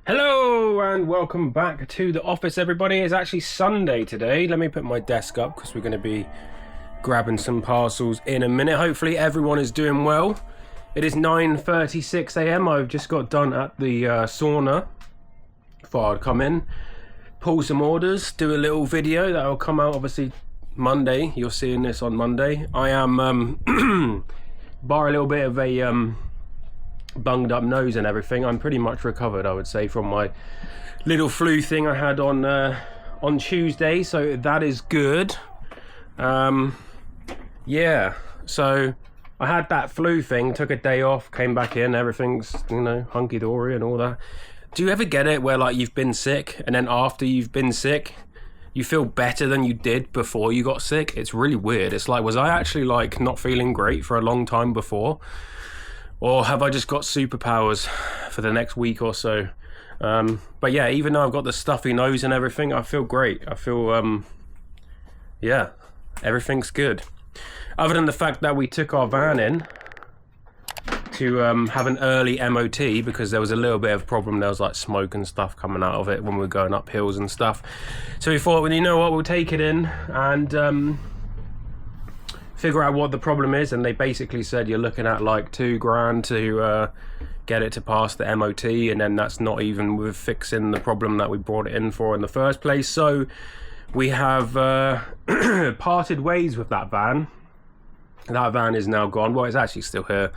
Hello and welcome back to the office, everybody. It's actually Sunday today. Let me put my desk up because we're going to be grabbing some parcels in a minute. Hopefully everyone is doing well. It is 9:36 a.m. I've just got done at the sauna. Thought I'd come in, pull some orders, do a little video that will come out obviously Monday. You're seeing this on Monday. I am bar a little bit of a bunged up nose and everything. I'm pretty much recovered, I would say, from my little flu thing I had on Tuesday, so that is good. Yeah, so I had that flu thing, took a day off, came back in, everything's, you know, hunky-dory and all that. Do you ever get it where like you've been sick and then after you've been sick you feel better than you did before you got sick? It's really weird. It's like, was I actually like not feeling great for a long time before? Or have I just got superpowers for the next week or so? But yeah, even though I've got the stuffy nose and everything, I feel great. I feel, yeah, everything's good. Other than the fact that we took our van in to have an early MOT because there was a little bit of a problem. There was like smoke and stuff coming out of it when we were going up hills and stuff. So we thought, well, you know what, we'll take it in and figure out what the problem is, and they basically said you're looking at like $2,000 to get it to pass the MOT, and then that's not even with fixing the problem that we brought it in for in the first place. So we have parted ways with that van. That van is now gone. Well, it's actually still here.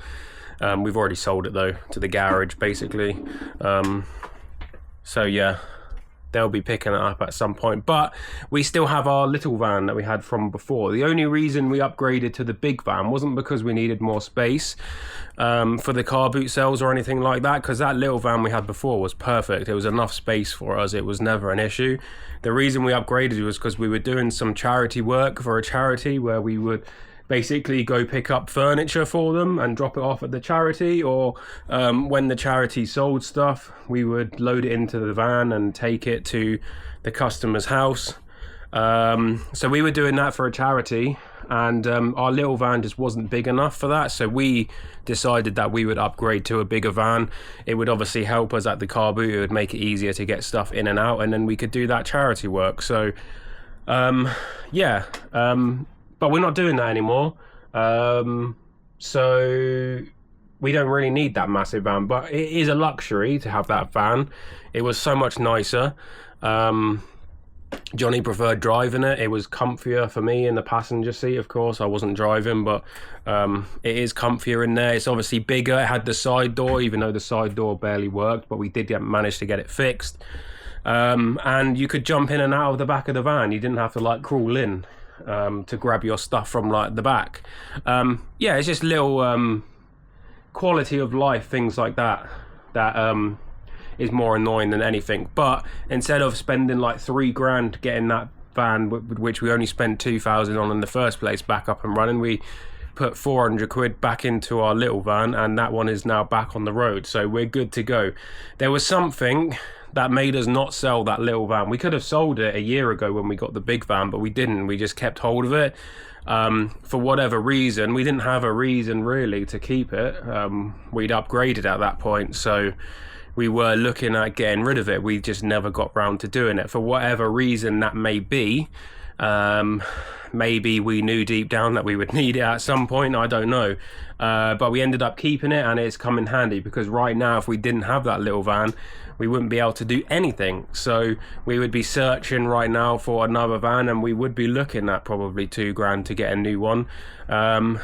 We've already sold it though to the garage basically. So yeah, they'll be picking it up at some point, but we still have our little van that we had from before. The only reason we upgraded to the big van wasn't because we needed more space for the car boot sales or anything like that, because that little van we had before was perfect. It was enough space for us. It was never an issue. The reason we upgraded was because we were doing some charity work for a charity where we would basically go pick up furniture for them and drop it off at the charity, or when the charity sold stuff we would load it into the van and take it to the customer's house. So we were doing that for a charity, and our little van just wasn't big enough for that, so we decided that we would upgrade to a bigger van. It would obviously help us at the car boot. It would make it easier to get stuff in and out, and then we could do that charity work. So yeah, but we're not doing that anymore, so we don't really need that massive van, but it is a luxury to have that van. It was so much nicer. Johnny preferred driving it. It was comfier for me in the passenger seat. Of course, I wasn't driving, but it is comfier in there. It's obviously bigger. It had the side door, even though the side door barely worked, but we did manage to get it fixed. And you could jump in and out of the back of the van. You didn't have to like crawl in to grab your stuff from like the back. Yeah, it's just little quality of life things like that is more annoying than anything. But instead of spending like $3,000 getting that van, which we only spent 2,000 on in the first place, back up and running, we put 400 quid back into our little van, and that one is now back on the road, so we're good to go. There was something that made us not sell that little van. We could have sold it a year ago when we got the big van, but we didn't. We just kept hold of it for whatever reason. We didn't have a reason really to keep it. We'd upgraded at that point, so we were looking at getting rid of it. We just never got round to doing it for whatever reason that may be. Maybe we knew deep down that we would need it at some point, I don't know, but we ended up keeping it, and it's come in handy because right now if we didn't have that little van we wouldn't be able to do anything. So we would be searching right now for another van, and we would be looking at probably $2,000 to get a new one,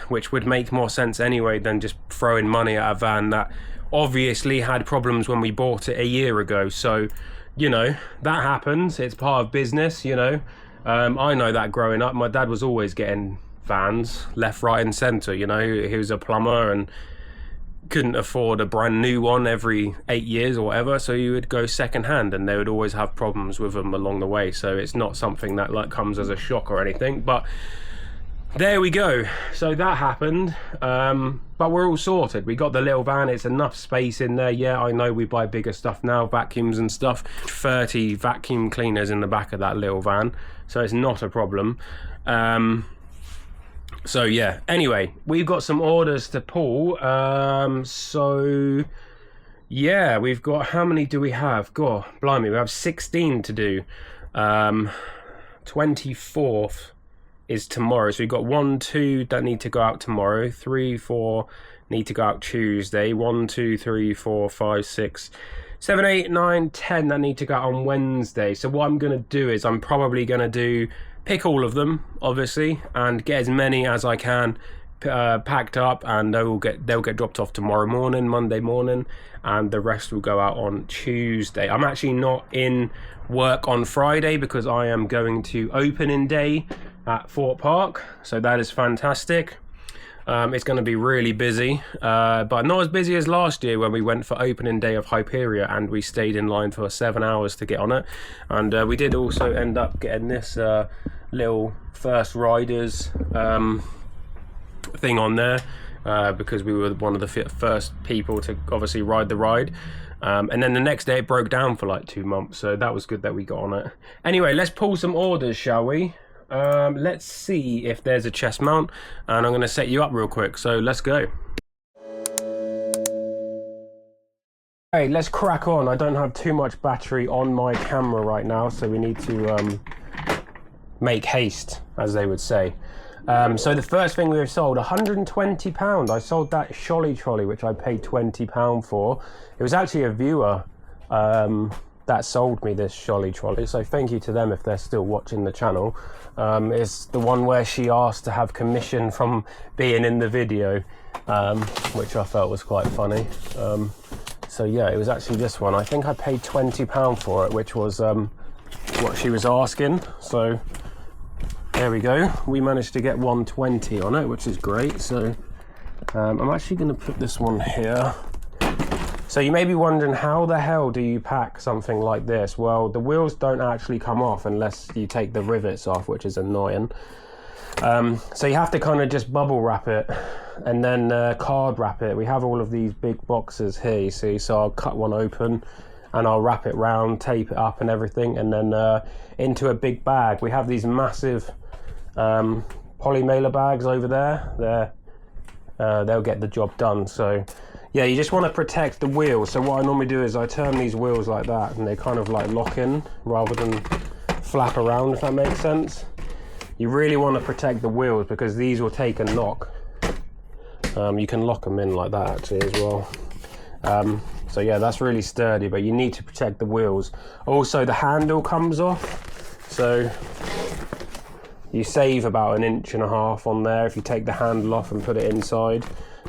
which would make more sense anyway than just throwing money at a van that obviously had problems when we bought it a year ago. So, you know, that happens. It's part of business, you know. I know that growing up, my dad was always getting vans left, right and centre, you know. He was a plumber and couldn't afford a brand new one every 8 years or whatever, so you would go second hand, and they would always have problems with them along the way. So it's not something that like comes as a shock or anything, but there we go. So that happened, but we're all sorted. We got the little van. It's enough space in there. Yeah, I know we buy bigger stuff now, vacuums and stuff. 30 vacuum cleaners in the back of that little van, so it's not a problem. So yeah, anyway, we've got some orders to pull. So Yeah, we've got, how many do we have? God, blimey, we have 16 to do. 24th is tomorrow, so we've got 1, 2 that need to go out tomorrow, 3, 4 need to go out Tuesday, 1, 2, 3, 4, 5, 6, 7, 8, 9, 10 that need to go out on Wednesday. So what I'm going to do is I'm probably going to pick all of them, obviously, and get as many as I can packed up, and they'll get dropped off tomorrow morning, Monday morning, and the rest will go out on Tuesday. I'm actually not in work on Friday because I am going to opening day at Fort Park, so that is fantastic. It's going to be really busy, but not as busy as last year when we went for opening day of Hyperia and we stayed in line for 7 hours to get on it. And we did also end up getting this little first riders thing on there because we were one of the first people to obviously ride the ride. And then the next day it broke down for like 2 months, so that was good that we got on it. Anyway, let's pull some orders, shall we? Let's see if there's a chest mount, and I'm going to set you up real quick, so let's go. Hey, let's crack on. I don't have too much battery on my camera right now, so we need to make haste, as they would say. So the first thing we've sold, £120. I sold that Sholly Trolley, which I paid £20 for. It was actually a viewer that sold me this Sholly Trolley, so thank you to them if they're still watching the channel. It's the one where she asked to have commission from being in the video, which I felt was quite funny. So yeah, it was actually this one. I think I paid £20 for it, which was what she was asking. So there we go. We managed to get 120 on it, which is great. So I'm actually going to put this one here. So you may be wondering, how the hell do you pack something like this? Well, the wheels don't actually come off unless you take the rivets off, which is annoying. So you have to kind of just bubble wrap it and then card wrap it. We have all of these big boxes here, you see, so I'll cut one open and I'll wrap it round, tape it up and everything, and then into a big bag. We have these massive poly mailer bags over there. They'll get the job done. So yeah, you just want to protect the wheels. So what I normally do is I turn these wheels like that and they kind of like lock in rather than flap around, if that makes sense. You really want to protect the wheels because these will take a knock. You can lock them in like that actually as well. So yeah, that's really sturdy, but you need to protect the wheels. Also, the handle comes off, so you save about 1.5 inches on there if you take the handle off and put it inside.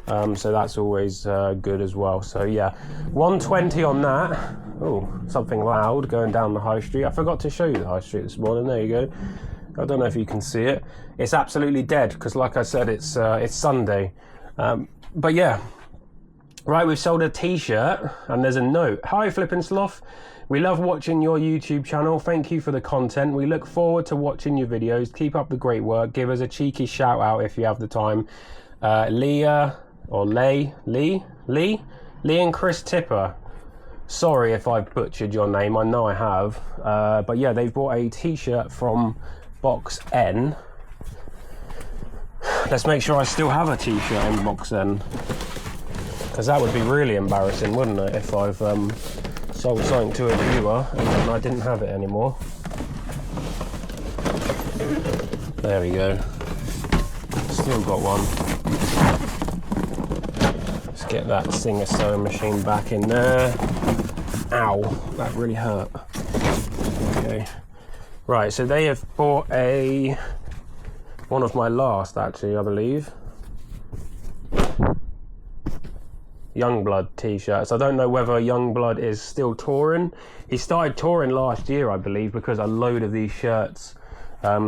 So that's always good as well. So yeah, 120 on that. Oh, something loud going down the high street. I forgot to show you the high street this morning. There you go. I don't know if you can see it. It's absolutely dead because, like I said, it's Sunday. But yeah, right, we've sold a t-shirt and there's a note. Hi, Flippin' Sloth. We love watching your YouTube channel. Thank you for the content. We look forward to watching your videos. Keep up the great work. Give us a cheeky shout out if you have the time. Leah or Lee and Chris Tipper. Sorry if I've butchered your name. I know I have. But yeah, they've bought a t-shirt from Box N. Let's make sure I still have a t-shirt in Box N, because that would be really embarrassing, wouldn't it, if I've sold something to a viewer and then I didn't have it anymore. There we go. Still got one. Let's get that Singer sewing machine back in there. Ow, that really hurt. Okay. Right, so they have bought one of my last, actually, I believe, Youngblood t-shirts. I don't know whether Youngblood is still touring. He started touring last year, I believe, because a load of these shirts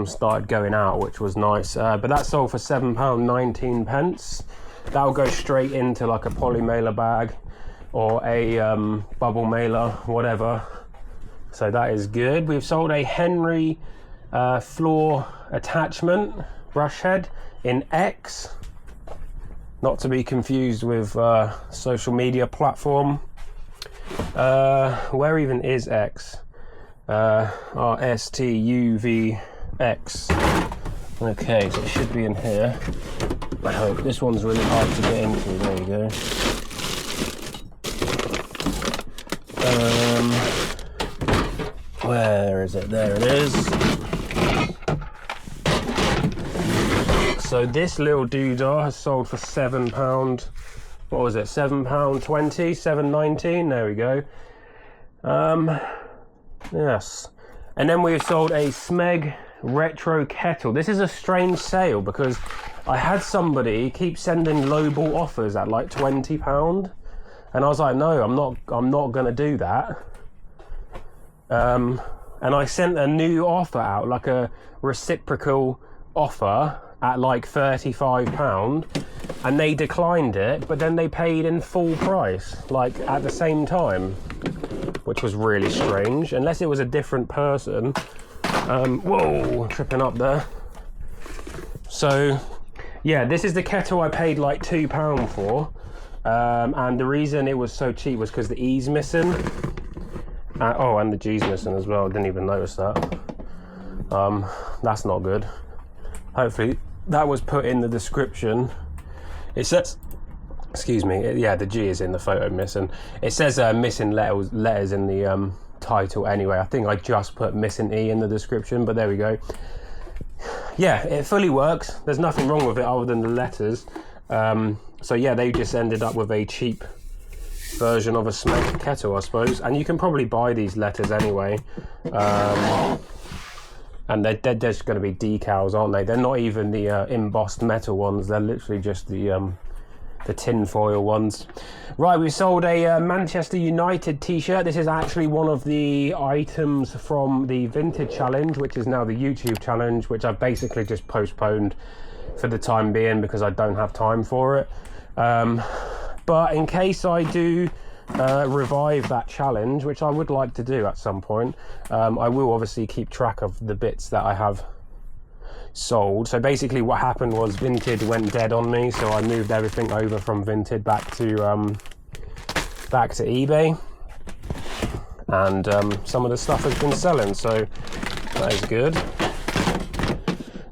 started going out, which was nice. But that sold for £7.19. That'll go straight into like a poly mailer bag or a bubble mailer, whatever. So that is good. We've sold a Henry floor attachment brush head in X, not to be confused with social media platform. Where even is X? RSTUVX. Okay, so it should be in here. I hope. This one's really hard to get into. There you go. Where is it? There it is. So this little doodah has sold for £7. What was it? £7.20, £7.19. There we go. Yes. And then we've sold a Smeg retro kettle. This is a strange sale because I had somebody keep sending lowball offers at like £20, and I was like, no, I'm not gonna do that. And I sent a new offer out, like a reciprocal offer at like £35, and they declined it, but then they paid in full price, like at the same time, which was really strange, unless it was a different person. Whoa, tripping up there. So yeah, this is the kettle I paid like £2 for, and the reason it was so cheap was because the E's missing. Oh, and the G's missing as well. I didn't even notice that. That's not good. Hopefully that was put in the description. It says, excuse me, yeah, the G is in the photo missing. It says missing letters in the title anyway. I think I just put missing E in the description, but there we go. Yeah, it fully works. There's nothing wrong with it other than the letters. So yeah, they just ended up with a cheap version of a Smeg kettle, I suppose. And you can probably buy these letters anyway. And they're just going to be decals, aren't they? They're not even the embossed metal ones. They're literally just the tin foil ones. Right, we sold a Manchester United t-shirt. This is actually one of the items from the Vintage Challenge, which is now the YouTube Challenge, which I've basically just postponed for the time being because I don't have time for it. But in case I do revive that challenge, which I would like to do at some point, I will obviously keep track of the bits that I have sold. So basically what happened was Vinted went dead on me, so I moved everything over from Vinted back to eBay, and some of the stuff has been selling, so that is good.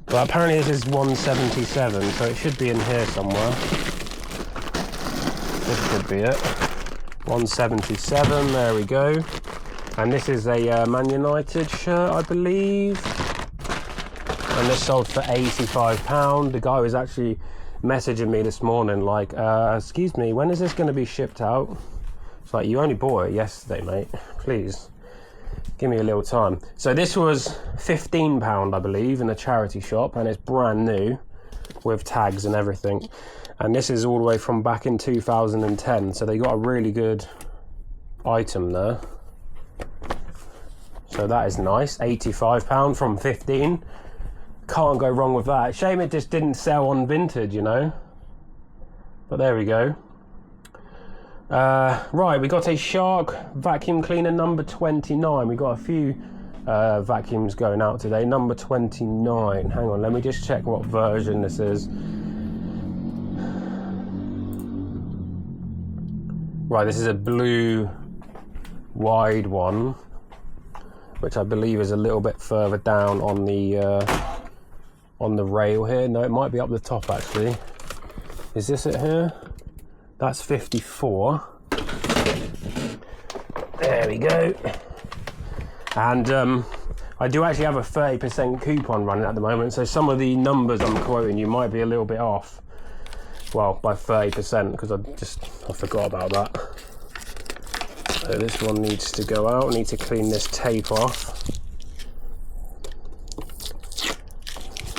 But apparently this is 177, so it should be in here somewhere. This should be it. 177, there we go. And this is a Man United shirt, I believe. And this sold for £85. The guy was actually messaging me this morning like, excuse me, when is this going to be shipped out? It's like, you only bought it yesterday, mate. Please, give me a little time. So this was £15, I believe, in a charity shop, and it's brand new with tags and everything. And this is all the way from back in 2010, so they got a really good item there. So that is nice. £85 from 15. Can't go wrong with that. Shame it just didn't sell on Vinted, you know. But there we go. Right, we got a Shark vacuum cleaner number 29. We got a few vacuums going out today. Number 29. Hang on, let me just check what version this is. Right, this is a blue wide one, which I believe is a little bit further down on the rail here. No, it might be up the top actually. Is this it here? That's 54. There we go. And I do actually have a 30% coupon running at the moment, so some of the numbers I'm quoting you might be a little bit off. Well, by 30%, because I forgot about that. So this one needs to go out. I need to clean this tape off.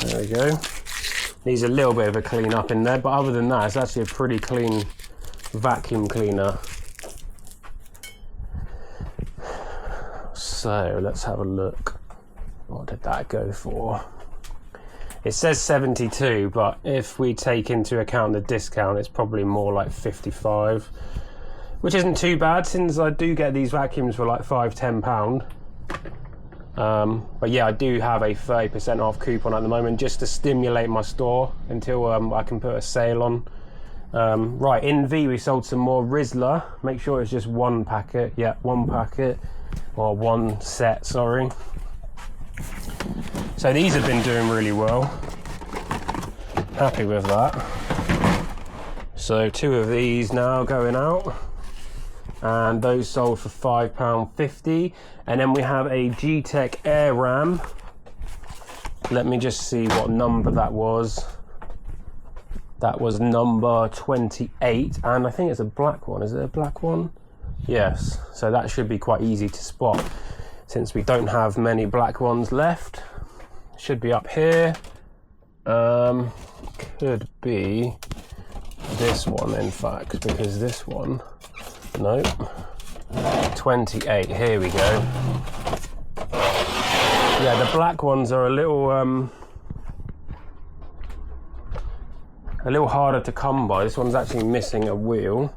There we go. Needs a little bit of a clean up in there, but other than that, it's actually a pretty clean vacuum cleaner. So let's have a look. What did that go for? It says 72, but if we take into account the discount, it's probably more like 55, which isn't too bad since I do get these vacuums for like £5–10. But yeah, I do have a 30% off coupon at the moment just to stimulate my store until I can put a sale on. Right, in V we sold some more Resale. Make sure it's just one packet. Yeah, one packet, or one set, sorry. So these have been doing really well. Happy with that. So 2 of these now going out. and those sold for £5.50. And then we have a G-Tech Air Ram. Let me just see what number that was. That was number 28, and I think it's a black one. Is it a black one? Yes, so that should be quite easy to spot since we don't have many black ones left. Should be up here. Could be this one, in fact, because this one, nope. 28, here we go. Yeah, the black ones are a little harder to come by. This one's actually missing a wheel.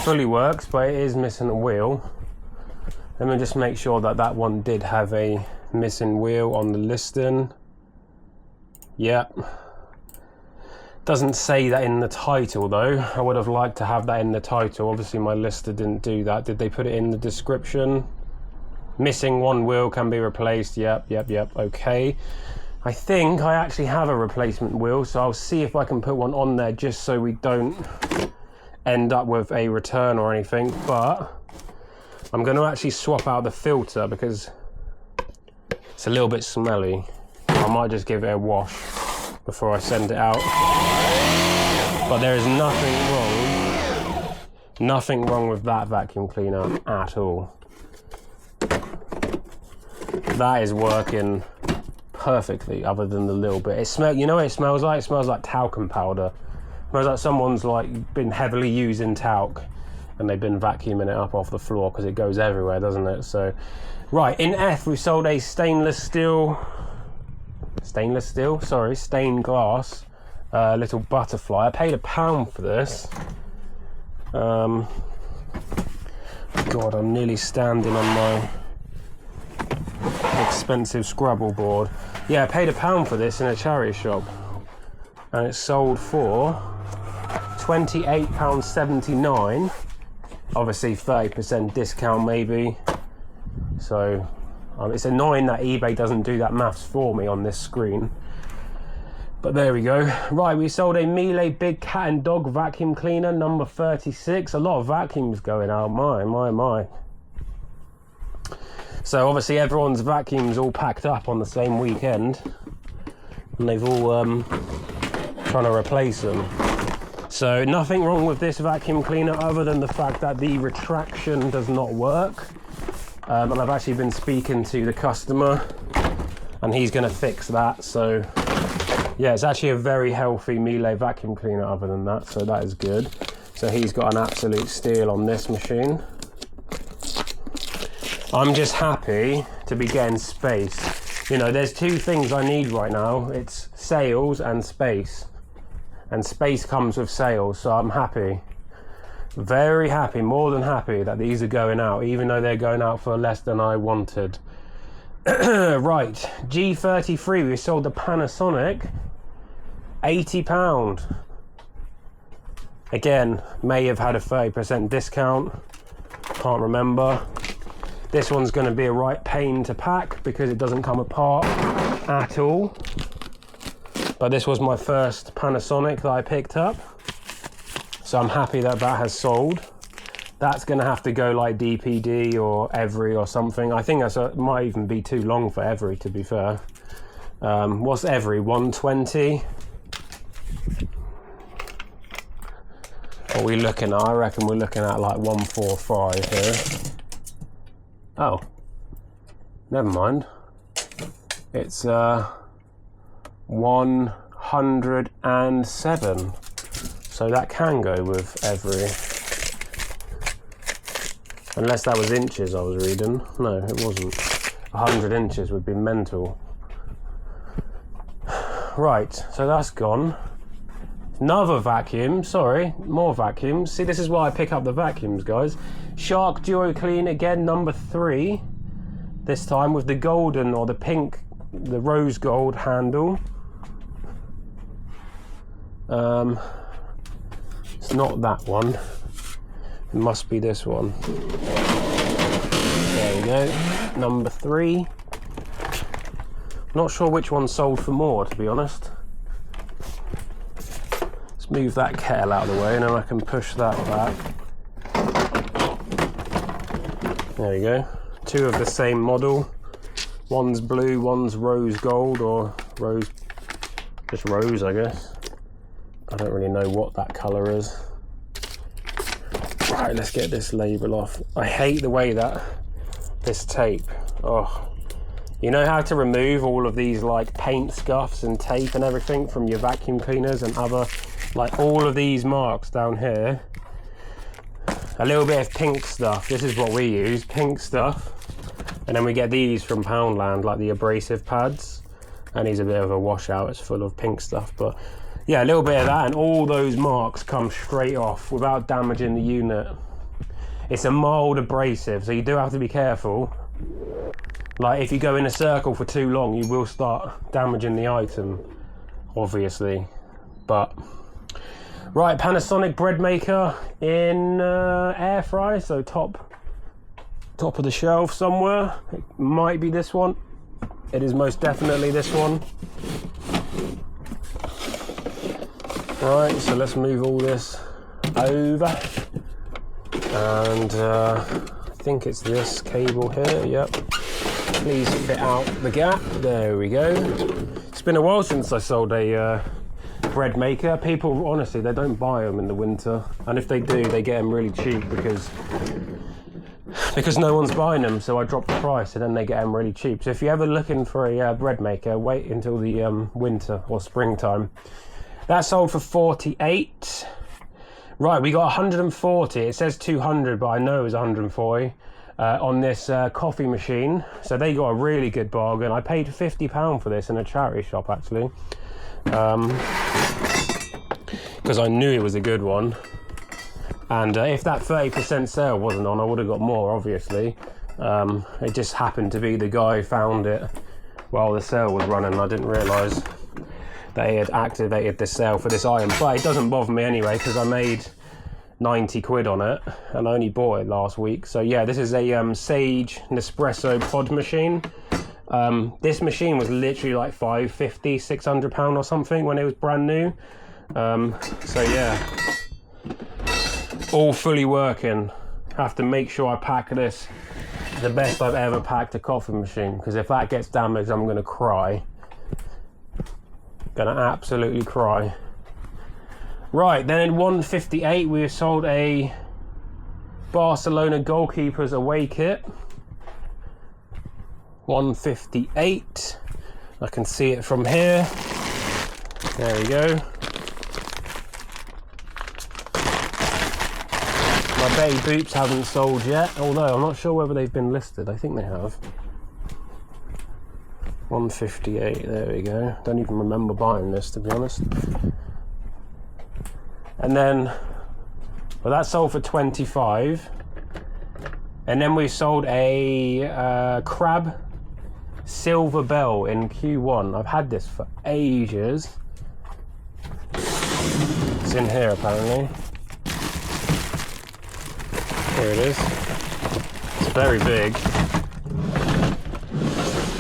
Fully works, but it is missing a wheel. Let me just make sure that that one did have a missing wheel on the listing. Yep. Doesn't say that in the title though. I would have liked to have that in the title. Obviously my lister didn't do that. Did they put it in the description? Missing one wheel, can be replaced. Yep, okay. I think I actually have a replacement wheel, so I'll see if I can put one on there just so we don't end up with a return or anything. But I'm going to actually swap out the filter because it's a little bit smelly. I might just give it a wash before I send it out. But there is nothing wrong with that vacuum cleaner at all. That is working perfectly, other than the little bit. It smells, you know what it smells like? It smells like talcum powder. It smells like someone's like been heavily using talc and they've been vacuuming it up off the floor because it goes everywhere, doesn't it? So, right, in F we sold a stained glass little butterfly. I paid £1 for this. God, I'm nearly standing on my expensive Scrabble board. Yeah, I paid £1 for this in a charity shop, and it sold for £28.79. Obviously 30% discount maybe. So it's annoying that eBay doesn't do that maths for me on this screen. But there we go. Right, we sold a Miele Big Cat and Dog vacuum cleaner, number 36. A lot of vacuums going out, my. So obviously everyone's vacuums all packed up on the same weekend, and they've all trying to replace them. So nothing wrong with this vacuum cleaner other than the fact that the retraction does not work. And I've actually been speaking to the customer and he's going to fix that. So yeah, it's actually a very healthy Miele vacuum cleaner other than that, so that is good. So he's got an absolute steal on this machine. I'm just happy to be getting space. You know, there's two things I need right now. It's sales and space. And space comes with sales, so I'm happy. Very happy, more than happy that these are going out, even though they're going out for less than I wanted. Right, G33, we sold the Panasonic, £80. Again, may have had a 30% discount, can't remember. This one's going to be a right pain to pack because it doesn't come apart at all. But this was my first Panasonic that I picked up, so I'm happy that that has sold. That's going to have to go like DPD or Every or something. I think that might even be too long for Every, to be fair. What's Every? 120? What are we looking at? I reckon we're looking at like 145 here. Oh, never mind. It's 107. So that can go with Every. Unless that was inches I was reading. No, it wasn't. 100 inches would be mental. Right, so that's gone. Another vacuum, sorry, more vacuums. See, this is why I pick up the vacuums, guys. Shark Duo Clean again, number 3. This time with the golden or the pink, the rose gold handle. It's not that one. It must be this one. There we go, number 3. Not sure which one sold for more, to be honest. It's Let's move that kettle out of the way and then I can push that back. There you go. Two of the same model. One's blue, one's rose gold, or rose, just rose I guess. I don't really know what that colour is. Right, let's get this label off. I hate the way that this tape, oh. You know how to remove all of these like paint scuffs and tape and everything from your vacuum cleaners and other, like all of these marks down here. A little bit of pink stuff, this is what we use, pink stuff. And then we get these from Poundland, like the abrasive pads. And he's a bit of a washout, it's full of pink stuff. But yeah, a little bit of that and all those marks come straight off without damaging the unit. It's a mild abrasive, so you do have to be careful. Like if you go in a circle for too long, you will start damaging the item, obviously. But right, Panasonic bread maker in air fry, so top of the shelf somewhere. It might be this one. It is most definitely this one. Right, so let's move all this over, and I think it's this cable here. Yep. Please fit out the gap. There we go. It's been a while since I sold a bread maker. People, honestly, they don't buy them in the winter, and if they do, they get them really cheap because no one's buying them. So I drop the price, and then they get them really cheap. So if you're ever looking for a bread maker, wait until the winter or springtime. That sold for 48. Right, we got 140. It says 200, but I know it was 140. On this coffee machine, so they got a really good bargain. I paid £50 for this in a charity shop actually, because I knew it was a good one. And if that 30% sale wasn't on, I would have got more, obviously. It just happened to be the guy found it while the sale was running. I didn't realise that he had activated this sale for this item, but it doesn't bother me anyway because I made 90 quid on it and I only bought it last week. So yeah, this is a Sage Nespresso pod machine. This machine was literally like £550, £600 or something when it was brand new. So yeah, all fully working. Have to make sure I pack this the best I've ever packed a coffee machine, because if that gets damaged I'm gonna cry. Gonna absolutely cry. Right, then in 158 we sold a Barcelona goalkeepers away kit. 158. I can see it from here. There we go. My Bay boots haven't sold yet, although I'm not sure whether they've been listed. I think they have. 158, there we go. Don't even remember buying this, to be honest. And then, well, that sold for 25. And then we sold a crab silver bell in Q1. I've had this for ages. It's in here apparently. Here it is. It's very big.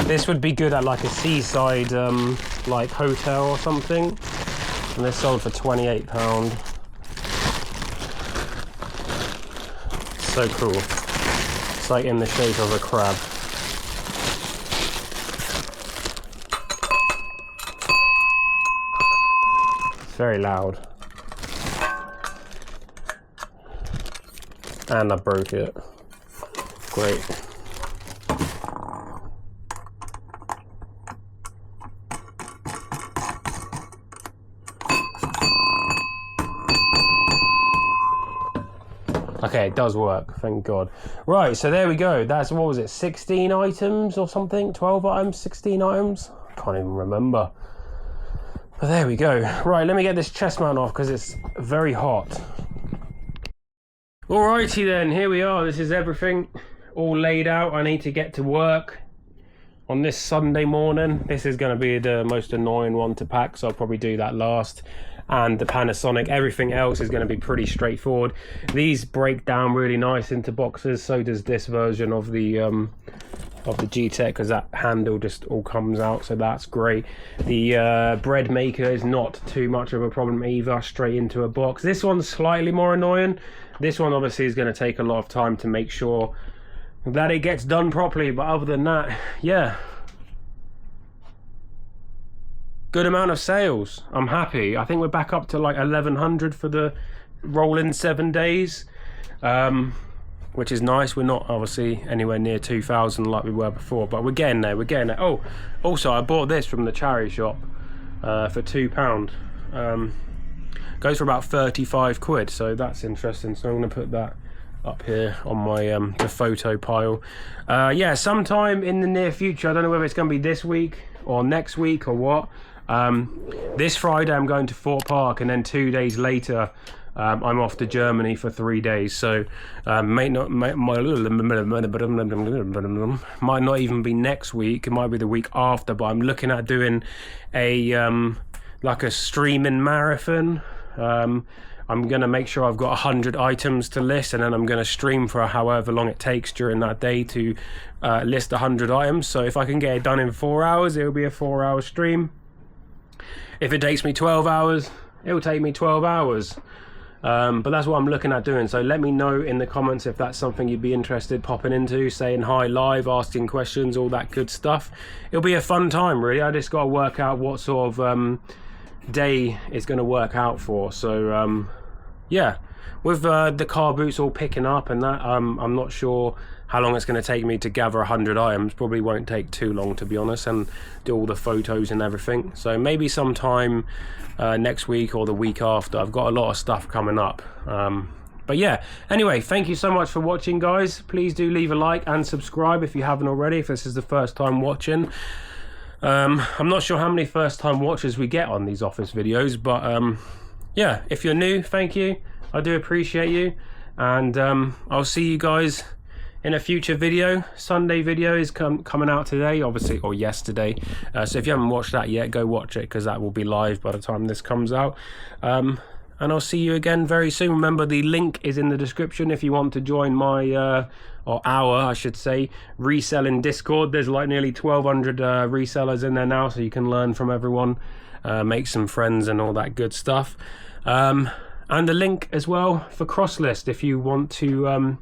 This would be good at like a seaside like hotel or something. And this sold for £28. So cool. It's like in the shape of a crab. It's very loud. And I broke it. Great. Okay, it does work, thank God. Right, so there we go. That's, what was it, 16 items or something? 12 items, 16 items? I can't even remember. But there we go. Right, let me get this chest mount off because it's very hot. Alrighty then, here we are. This is everything all laid out. I need to get to work on this Sunday morning. This is going to be the most annoying one to pack, so I'll probably do that last. And the Panasonic, everything else is going to be pretty straightforward. These break down really nice into boxes, so does this version of the of the G-Tech, because that handle just all comes out, so that's great. The bread maker is not too much of a problem either, straight into a box. This one's slightly more annoying. This one obviously is going to take a lot of time to make sure that it gets done properly, but other than that, yeah, good amount of sales. I'm happy. I think we're back up to like 1100 for the rolling 7 days, which is nice. We're not obviously anywhere near 2000 like we were before, but we're getting there. We're getting there. Oh, also I bought this from the charity shop for £2. Goes for about 35 quid, so that's interesting. So I'm going to put that up here on my the photo pile. Yeah, sometime in the near future, I don't know whether it's going to be this week or next week or what. This Friday I'm going to Fort Park, and then 2 days later I'm off to Germany for 3 days, so might not even be next week. It might be the week after, but I'm looking at doing a like a streaming marathon. I'm going to make sure I've got 100 items to list, and then I'm going to stream for however long it takes during that day to list 100 items. So if I can get it done in 4 hours, it'll be a 4-hour stream. If it takes me 12 hours, it'll take me 12 hours. But that's what I'm looking at doing. So let me know in the comments if that's something you'd be interested popping into, saying hi live, asking questions, all that good stuff. It'll be a fun time, really. I just got to work out what sort of day it's going to work out for. So yeah, with the car boots all picking up and that, I'm not sure how long it's going to take me to gather 100 items. Probably won't take too long, to be honest, and do all the photos and everything. So maybe sometime next week or the week after. I've got a lot of stuff coming up. But yeah, anyway, thank you so much for watching, guys. Please do leave a like and subscribe if you haven't already, if this is the first time watching. I'm not sure how many first time watchers we get on these office videos, but yeah, if you're new, thank you. I do appreciate you, and I'll see you guys in a future video. Sunday video is coming out today, obviously, or yesterday. So if you haven't watched that yet, go watch it, because that will be live by the time this comes out. And I'll see you again very soon. Remember, the link is in the description if you want to join my or our, I should say, reselling Discord. There's like nearly 1200 resellers in there now, so you can learn from everyone, make some friends and all that good stuff. And the link as well for Crosslist if you want to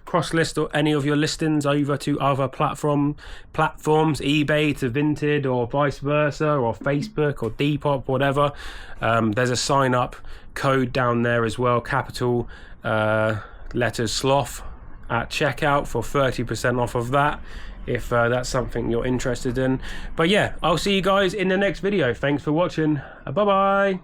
cross-list or any of your listings over to other platforms, eBay to Vinted, or vice versa, or Facebook or Depop, whatever. There's a sign-up code down there as well, capital letters sloth at checkout for 30% off of that, if that's something you're interested in. But yeah, I'll see you guys in the next video. Thanks for watching. Bye bye.